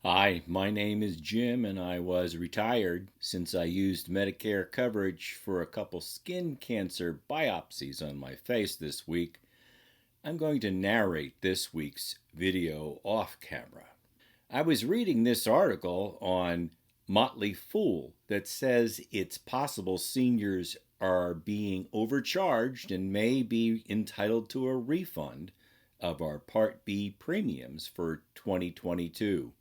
Hi, my name is Jim, and I was retired since I used Medicare coverage for a couple skin cancer biopsies on my face this week. I'm going to narrate this week's video off camera. I was reading this article on Motley Fool that says it's possible seniors are being overcharged and may be entitled to a refund of our Part B premiums for 2022.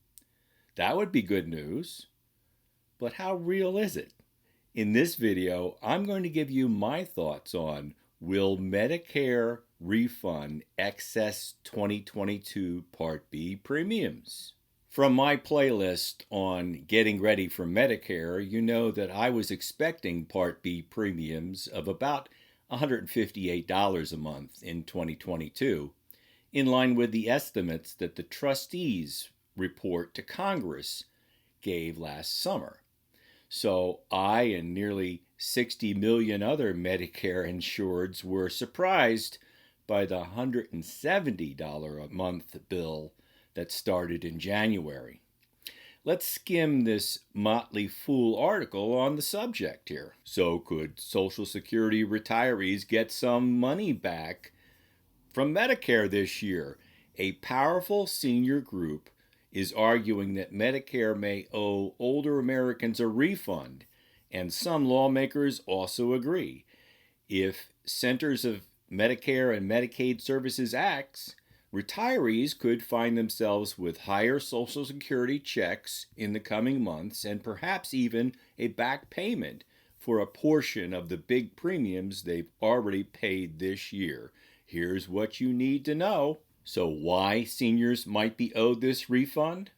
That would be good news. But how real is it? In this video, I'm going to give you my thoughts on will Medicare refund excess 2022 Part B premiums? From my playlist on getting ready for Medicare, you know that I was expecting Part B premiums of about $158 a month in 2022, in line with the estimates that the trustees report to Congress gave last summer. So I and nearly 60 million other Medicare insureds were surprised by the $170 a month bill that started in January. Let's skim this Motley Fool article on the subject here. So, could Social Security retirees get some money back from Medicare this year? A powerful senior group is arguing that Medicare may owe older Americans a refund, and some lawmakers also agree. If Centers of Medicare and Medicaid Services acts, retirees could find themselves with higher Social Security checks in the coming months and perhaps even a back payment for a portion of the big premiums they've already paid this year. Here's what you need to know. So, why seniors might be owed this refund?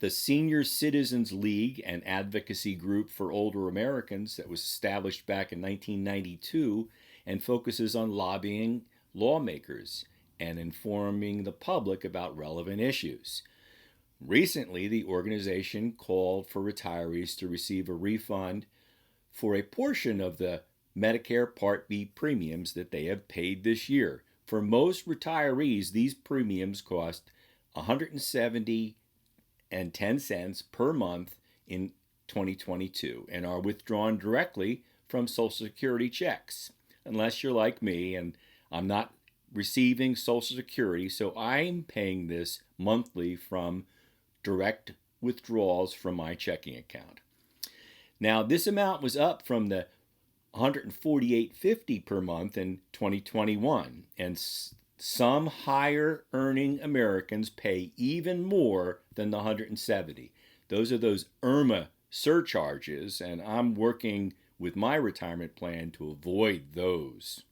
The Senior Citizens League, an advocacy group for older Americans that was established back in 1992 and focuses on lobbying lawmakers and informing the public about relevant issues. Recently, the organization called for retirees to receive a refund for a portion of the Medicare Part B premiums that they have paid this year. For most retirees, these premiums cost $170.10 per month in 2022 and are withdrawn directly from Social Security checks. Unless you're like me and I'm not receiving Social Security, so I'm paying this monthly from direct withdrawals from my checking account. Now, this amount was up from the $148.50 per month in 2021, and some higher earning Americans pay even more than the $170. Those are those IRMA surcharges, and I'm working with my retirement plan to avoid those.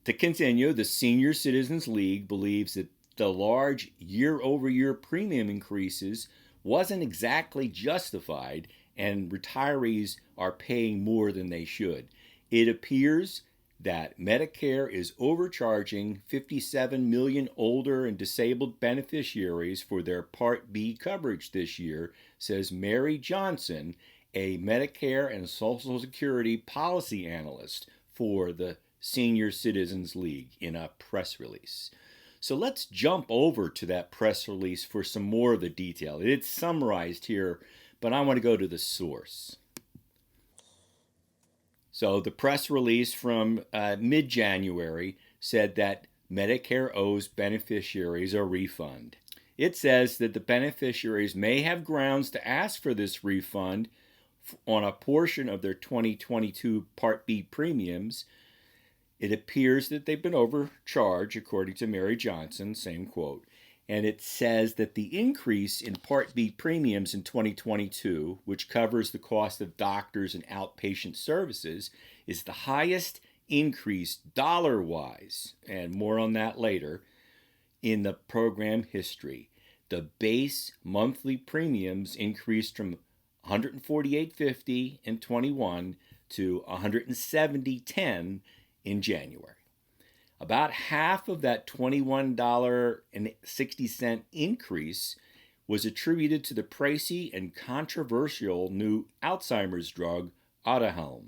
To continue, the Senior Citizens League believes that the large year-over-year premium increases wasn't exactly justified, and retirees are paying more than they should. It appears that Medicare is overcharging 57 million older and disabled beneficiaries for their Part B coverage this year, says Mary Johnson, a Medicare and Social Security policy analyst for the Senior Citizens League, in a press release. So let's jump over to that press release for some more of the detail. It's summarized here, but I want to go to the source. So the press release from mid-January said that Medicare owes beneficiaries a refund. It says that the beneficiaries may have grounds to ask for this refund on a portion of their 2022 Part B premiums. It appears that they've been overcharged, according to Mary Johnson, same quote. And it says that the increase in Part B premiums in 2022, which covers the cost of doctors and outpatient services, is the highest increase dollar-wise, and more on that later, in the program history. The base monthly premiums increased from $148.50 in 21 to $170.10 in January. About half of that $21.60 increase was attributed to the pricey and controversial new Alzheimer's drug, Aduhelm.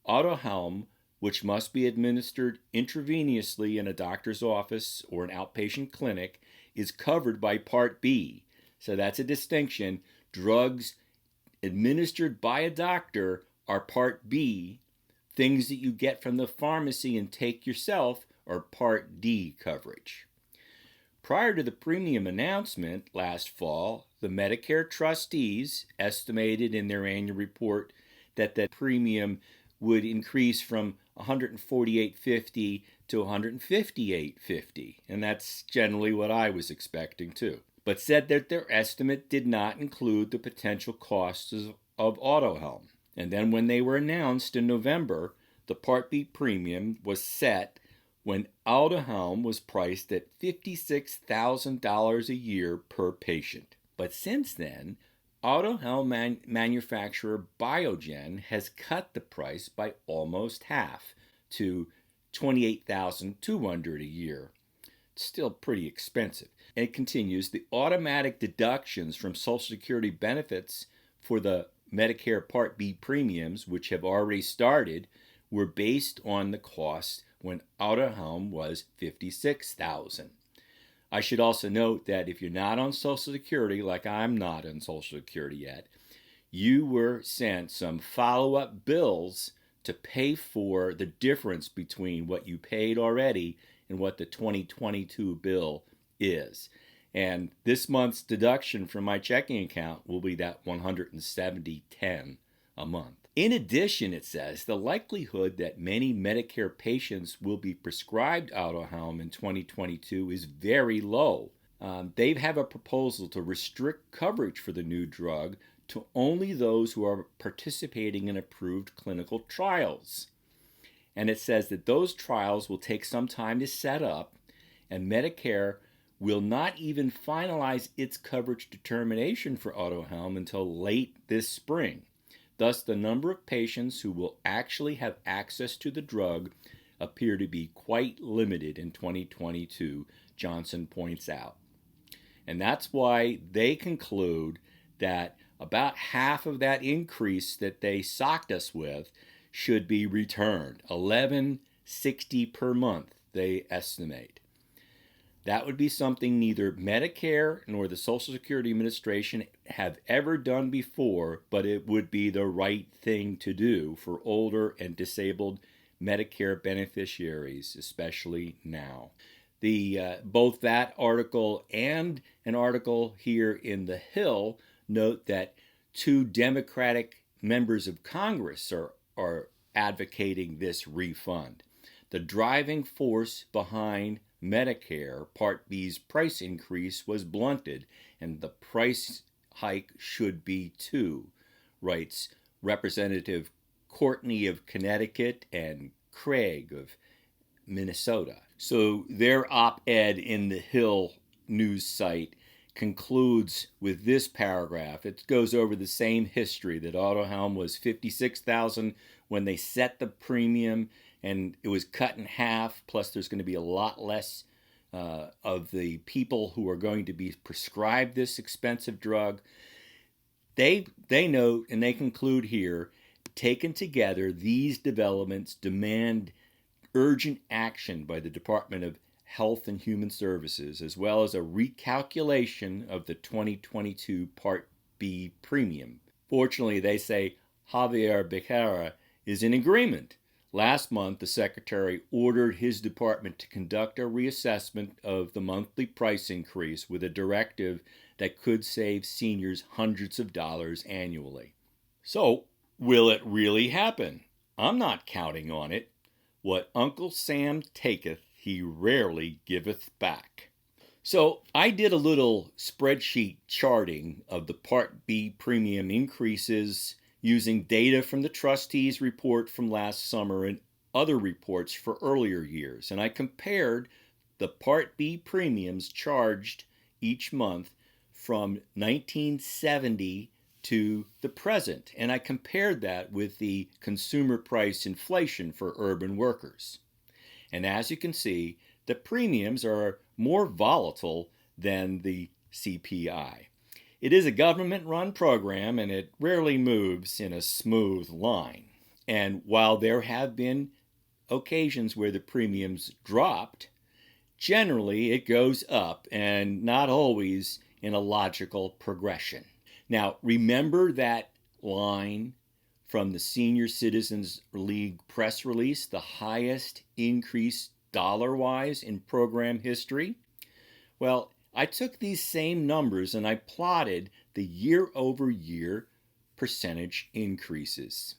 Aduhelm, which must be administered intravenously in a doctor's office or an outpatient clinic, is covered by Part B. So that's a distinction. Drugs administered by a doctor are Part B. Things that you get from the pharmacy and take yourself are Part D coverage. Prior to the premium announcement last fall, the Medicare trustees estimated in their annual report that the premium would increase from $148.50 to $158.50, and that's generally what I was expecting too, but said that their estimate did not include the potential costs of Aduhelm. And then when they were announced in November, the Part B premium was set when Aduhelm was priced at $56,000 a year per patient. But since then, Aduhelm manufacturer Biogen has cut the price by almost half to $28,200 a year. It's still pretty expensive. And it continues, the automatic deductions from Social Security benefits for the Medicare Part B premiums, which have already started, were based on the cost when Aduhelm was $56,000. I should also note that if you're not on Social Security, like I'm not on Social Security yet, you were sent some follow-up bills to pay for the difference between what you paid already and what the 2022 bill is. And this month's deduction from my checking account will be that $170.10 a month. In addition, it says, the likelihood that many Medicare patients will be prescribed Aduhelm in 2022 is very low. They have a proposal to restrict coverage for the new drug to only those who are participating in approved clinical trials. And it says that those trials will take some time to set up, and Medicare will not even finalize its coverage determination for Aduhelm until late this spring. Thus, the number of patients who will actually have access to the drug appear to be quite limited in 2022, Johnson points out. And that's why they conclude that about half of that increase that they socked us with should be returned, $11.60 per month, they estimate. That would be something neither Medicare nor the Social Security Administration have ever done before, but it would be the right thing to do for older and disabled Medicare beneficiaries, especially now. Both that article and an article here in The Hill note that 2 Democratic members of Congress are advocating this refund. The driving force behind Medicare Part B's price increase was blunted, and the price hike should be too, writes Representative Courtney of Connecticut and Craig of Minnesota. So their op-ed in the Hill news site concludes with this paragraph. It goes over the same history that Aduhelm was $56,000 when they set the premium, and it was cut in half, plus there's going to be a lot less of the people who are going to be prescribed this expensive drug. They note, and they conclude here, taken together, these developments demand urgent action by the Department of Health and Human Services, as well as a recalculation of the 2022 Part B premium. Fortunately, they say Javier Becerra is in agreement. Last month, the Secretary ordered his department to conduct a reassessment of the monthly price increase with a directive that could save seniors hundreds of dollars annually. So, will it really happen? I'm not counting on it. What Uncle Sam taketh, he rarely giveth back. So I did a little spreadsheet charting of the Part B premium increases using data from the trustees' report from last summer and other reports for earlier years. And I compared the Part B premiums charged each month from 1970 to the present. And I compared that with the consumer price inflation for urban workers. And as you can see, the premiums are more volatile than the CPI. It is a government-run program, and it rarely moves in a smooth line. And while there have been occasions where the premiums dropped, generally it goes up, and not always in a logical progression. Now, remember that line from the Senior Citizens League press release, the highest increase dollar-wise in program history? Well, I took these same numbers and I plotted the year-over-year percentage increases.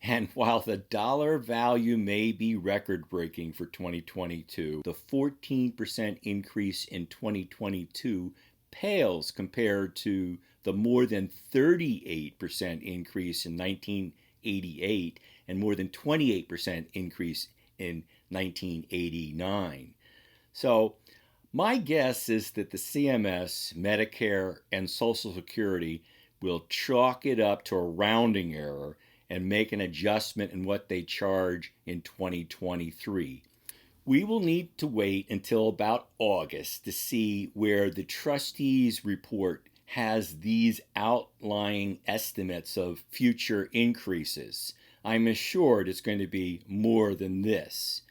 And while the dollar value may be record-breaking for 2022, the 14% increase in 2022 pales compared to the more than 38% increase in 1988 and more than 28% increase in 1989. So my guess is that the CMS, Medicare, and Social Security will chalk it up to a rounding error and make an adjustment in what they charge in 2023. We will need to wait until about August to see where the trustees' report has these outlying estimates of future increases. I'm assured it's going to be more than this.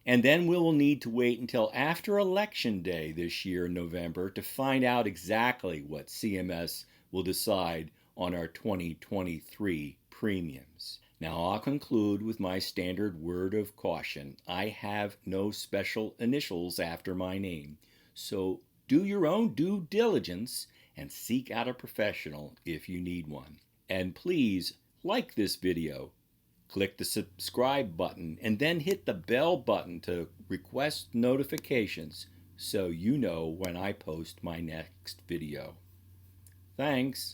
And then we will need to wait until after Election Day this year in November to find out exactly what CMS will decide on our 2023 premiums. Now I'll conclude with my standard word of caution. I have no special initials after my name, so do your own due diligence and seek out a professional if you need one. And please like this video, click the subscribe button, and then hit the bell button to request notifications so you know when I post my next video. Thanks.